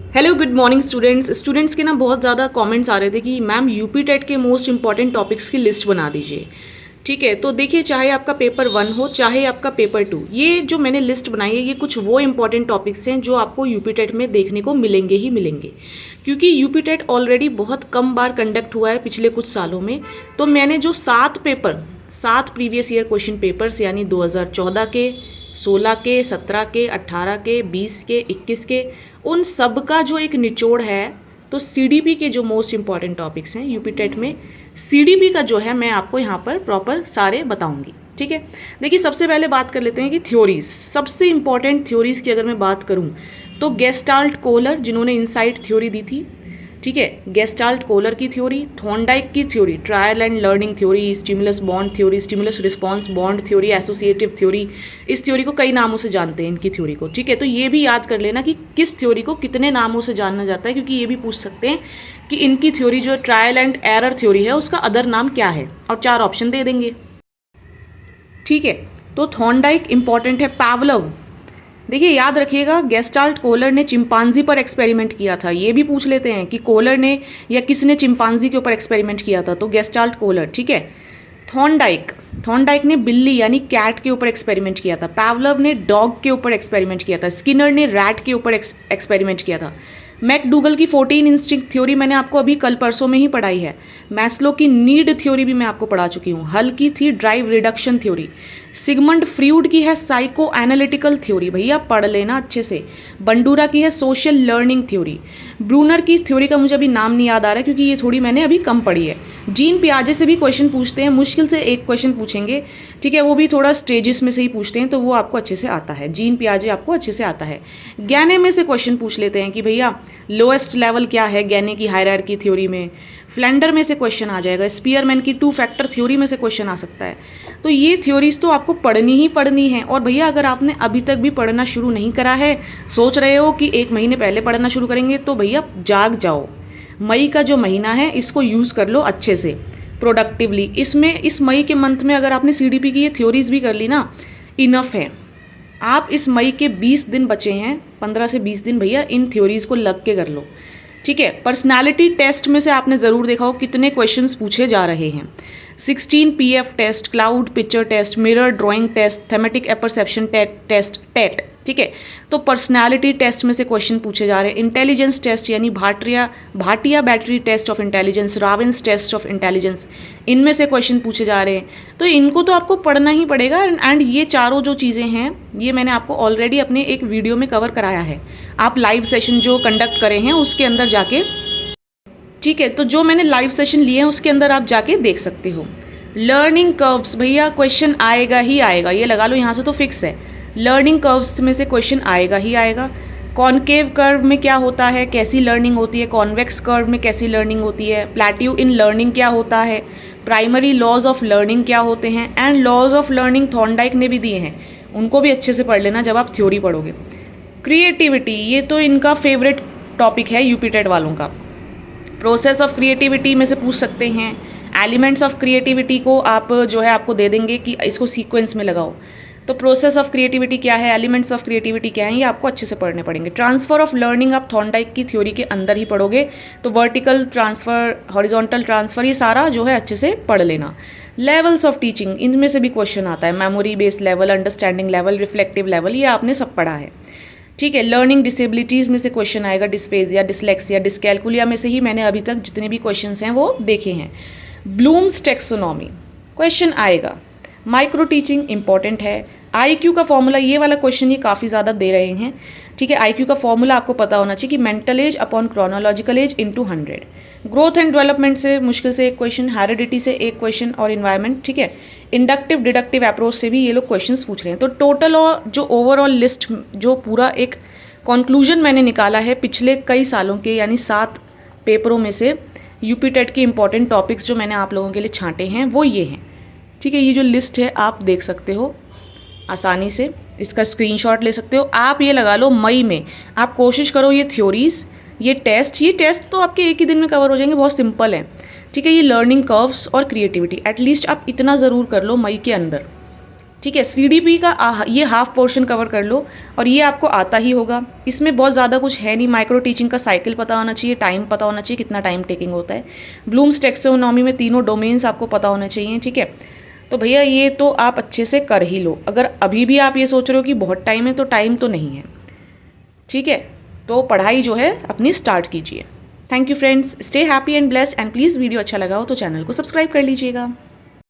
Hello good morning students के ना बहुत ज़्यादा कमेंट्स आ रहे थे कि मैम यूपी टेट के मोस्ट इंपॉर्टेंट टॉपिक्स की लिस्ट बना दीजिए। ठीक है, तो देखिए चाहे आपका पेपर 1 हो चाहे आपका पेपर 2, ये जो मैंने लिस्ट बनाई है ये कुछ वो इंपॉर्टेंट टॉपिक्स हैं जो आपको यूपी टेट में देखने को मिलेंगे ही मिलेंगे। क्योंकि यूपी टेट ऑलरेडी बहुत कम बार कंडक्ट हुआ है पिछले कुछ सालों में। तो मैंने जो 7 प्रीवियस ईयर क्वेश्चन पेपर्स यानी 2014 के, 16 के, 17 के, 18 के, 20 के, 21 के, उन सब का जो एक निचोड़ है, तो सीडीपी के जो मोस्ट इंपॉर्टेंट टॉपिक्स हैं यूपी टेट में, सीडीपी का जो है मैं आपको यहाँ पर प्रॉपर सारे बताऊंगी। ठीक है, देखिए सबसे पहले बात कर लेते हैं कि थ्योरीज, सबसे इंपॉर्टेंट थ्योरीज की अगर मैं बात करूँ तो गेस्टाल्ट कोहलर जिन्होंने इनसाइट थ्योरी दी थी, ठीक है, गेस्टाल्ट कोहलर की थ्योरी, थॉर्नडाइक की theory, trial and learning theory, stimulus bond theory, stimulus response bond theory, associative theory, इस थ्योरी को कई नामों से जानते हैं इनकी थ्योरी को। ठीक है, तो ये भी याद कर लेना कि किस थ्योरी को कितने नामों से जाना जाता है, क्योंकि ये भी पूछ सकते हैं कि इनकी थ्योरी जो ट्रायल एंड एरर थ्योरी है उसका अदर नाम क्या है, और 4 ऑप्शन दे देंगे। ठीक है, तो थॉर्नडाइक इंपॉर्टेंट है, पावलोव, देखिए याद रखिएगा गेस्टाल्ट कोहलर ने चिंपांजी पर एक्सपेरिमेंट किया था, ये भी पूछ लेते हैं कि कोहलर ने या किसने चिंपांजी के ऊपर एक्सपेरिमेंट किया था, तो गेस्टाल्ट कोहलर। ठीक है, थॉर्नडाइक ने बिल्ली यानी कैट के ऊपर एक्सपेरिमेंट किया था, पावलोव ने डॉग के ऊपर एक्सपेरिमेंट किया था, स्किनर ने रैट के ऊपर एक्सपेरिमेंट किया था, मैकडूगल की 14 इंस्टिंक्ट थ्योरी मैंने आपको अभी कल परसों में ही पढ़ाई है, मैस्लो की नीड थ्योरी भी मैं आपको पढ़ा चुकी हूँ, हल की थी drive reduction theory, Sigmund Freud की है साइको एनालिटिकल थ्योरी, भैया पढ़ लेना अच्छे से, बंडूरा की है सोशल लर्निंग थ्योरी, ब्रूनर की थ्योरी का मुझे अभी नाम नहीं याद आ रहा है क्योंकि ये थोड़ी मैंने अभी कम पढ़ी है, जीन पियाजे से भी क्वेश्चन पूछते हैं, मुश्किल से एक क्वेश्चन पूछेंगे, ठीक है, वो भी थोड़ा स्टेजेस में से ही पूछते हैं तो वो आपको अच्छे से आता है, जीन पियाजे आपको अच्छे से आता है। गैने में से क्वेश्चन पूछ लेते हैं कि भैया लोएस्ट लेवल क्या है गैने की हायरार्की थ्योरी में, फ्लेंडर में से क्वेश्चन आ जाएगा, स्पीयरमैन की 2 फैक्टर थ्योरी में से क्वेश्चन आ सकता है। तो ये थ्योरीज तो आपको पढ़नी ही पढ़नी है। और भैया अगर आपने अभी तक भी पढ़ना शुरू नहीं करा है, सोच रहे हो कि 1 महीने पहले पढ़ना शुरू करेंगे, तो भैया जाग जाओ, मई का जो महीना है इसको यूज़ कर लो अच्छे से प्रोडक्टिवली। इसमें इस मई के मंथ में अगर आपने सीडीपी की ये थ्योरीज भी कर ली ना, इनफ है। आप इस मई के 20 दिन बचे हैं, 15 से 20 दिन भैया इन थ्योरीज को लग के कर लो। ठीक है, पर्सनालिटी टेस्ट में से आपने ज़रूर देखा हो कितने क्वेश्चंस पूछे जा रहे हैं, 16 PF test, cloud picture test, mirror drawing test, thematic apperception test, टेट। ठीक है, तो पर्सनालिटी टेस्ट में से क्वेश्चन पूछे जा रहे हैं, इंटेलिजेंस टेस्ट यानी Bhatia battery test of intelligence, Ravens test of intelligence, इनमें से क्वेश्चन पूछे जा रहे हैं। तो इनको तो आपको पढ़ना ही पड़ेगा। एंड ये चारों जो चीज़ें हैं ये मैंने आपको ऑलरेडी अपने एक वीडियो में कवर कराया है, आप लाइव सेशन जो कंडक्ट करे हैं उसके अंदर जाके, ठीक है, तो जो मैंने लाइव सेशन लिए हैं उसके अंदर आप जाके देख सकते हो। लर्निंग कर्व्स, भैया क्वेश्चन आएगा ही आएगा, ये लगा लो यहाँ से तो फिक्स है, लर्निंग कर्व्स में से क्वेश्चन आएगा ही आएगा। कॉनकेव कर्व में क्या होता है, कैसी लर्निंग होती है, कॉन्वेक्स कर्व में कैसी लर्निंग होती है, प्लेट्यू इन लर्निंग क्या होता है, प्राइमरी लॉज ऑफ लर्निंग क्या होते हैं, and laws of learning Thorndike ने भी दिए हैं, उनको भी अच्छे से पढ़ लेना जब आप थ्योरी पढ़ोगे। क्रिएटिविटी, ये तो इनका फेवरेट टॉपिक है यूपी टेट वालों का, प्रोसेस ऑफ क्रिएटिविटी में से पूछ सकते हैं, एलिमेंट्स ऑफ क्रिएटिविटी को आप जो है आपको दे देंगे कि इसको सीक्वेंस में लगाओ, तो प्रोसेस ऑफ क्रिएटिविटी क्या है, एलिमेंट्स ऑफ क्रिएटिविटी क्या है, ये आपको अच्छे से पढ़ने पड़ेंगे। ट्रांसफर ऑफ लर्निंग आप थॉर्नडाइक की थ्योरी के अंदर ही पढ़ोगे, तो वर्टिकल ट्रांसफर, हॉरिजॉन्टल ट्रांसफर, ये सारा जो है अच्छे से पढ़ लेना। लेवल्स ऑफ टीचिंग, इनमें से भी क्वेश्चन आता है, memory based level, understanding level, reflective level, ये आपने सब पढ़ा है। ठीक है, लर्निंग डिसेबिलिटीज़ में से क्वेश्चन आएगा, डिस्फेजिया, डिसलेक्सिया, डिस्कैलकुलिया में से ही मैंने अभी तक जितने भी क्वेश्चंस हैं वो देखे हैं। ब्लूम्स टेक्सोनॉमी क्वेश्चन आएगा, माइक्रो टीचिंग इंपॉर्टेंट है, आईक्यू का फॉर्मूला, ये वाला क्वेश्चन ये काफ़ी ज़्यादा दे रहे हैं। ठीक है, आईक्यू का फॉर्मूला आपको पता होना चाहिए कि mental as upon chronological age into 100। Growth and development से मुश्किल से एक क्वेश्चन, हेरिडिटी से एक क्वेश्चन, और इन्वायरमेंट। ठीक है, इंडक्टिव डिडक्टिव अप्रोच से भी ये लोग क्वेश्चंस पूछ रहे हैं। तो टोटल और जो ओवरऑल लिस्ट, जो पूरा एक कंक्लूजन मैंने निकाला है पिछले कई सालों के, यानी 7 पेपरों में से यूपी टेट के इंपॉर्टेंट टॉपिक्स जो मैंने आप लोगों के लिए छांटे हैं वो ये हैं। ठीक है, ये जो लिस्ट है आप देख सकते हो आसानी से, इसका स्क्रीनशॉट ले सकते हो। आप ये लगा लो मई में आप कोशिश करो ये थ्योरीज, ये टेस्ट तो आपके एक ही दिन में कवर हो जाएंगे, बहुत सिंपल है। ठीक है, ये लर्निंग कर्व्स और क्रिएटिविटी, एटलीस्ट आप इतना ज़रूर कर लो मई के अंदर। ठीक है, CDP का ये हाफ पोर्शन कवर कर लो और ये आपको आता ही होगा। इसमें बहुत ज़्यादा कुछ है नहीं, माइक्रो टीचिंग का साइकिल पता होना चाहिए, टाइम पता होना चाहिए कितना टाइम टेकिंग होता है, ब्लूम्स टैक्सोनॉमी में तीनों डोमेन्स आपको पता होने चाहिए। ठीक है, तो भैया ये तो आप अच्छे से कर ही लो। अगर अभी भी आप ये सोच रहे हो कि बहुत टाइम है, तो टाइम तो नहीं है। ठीक है, तो पढ़ाई जो है अपनी स्टार्ट कीजिए। Thank you friends, stay happy and blessed, and please video अच्छा लगा हो तो चैनल को सब्सक्राइब कर लीजिएगा।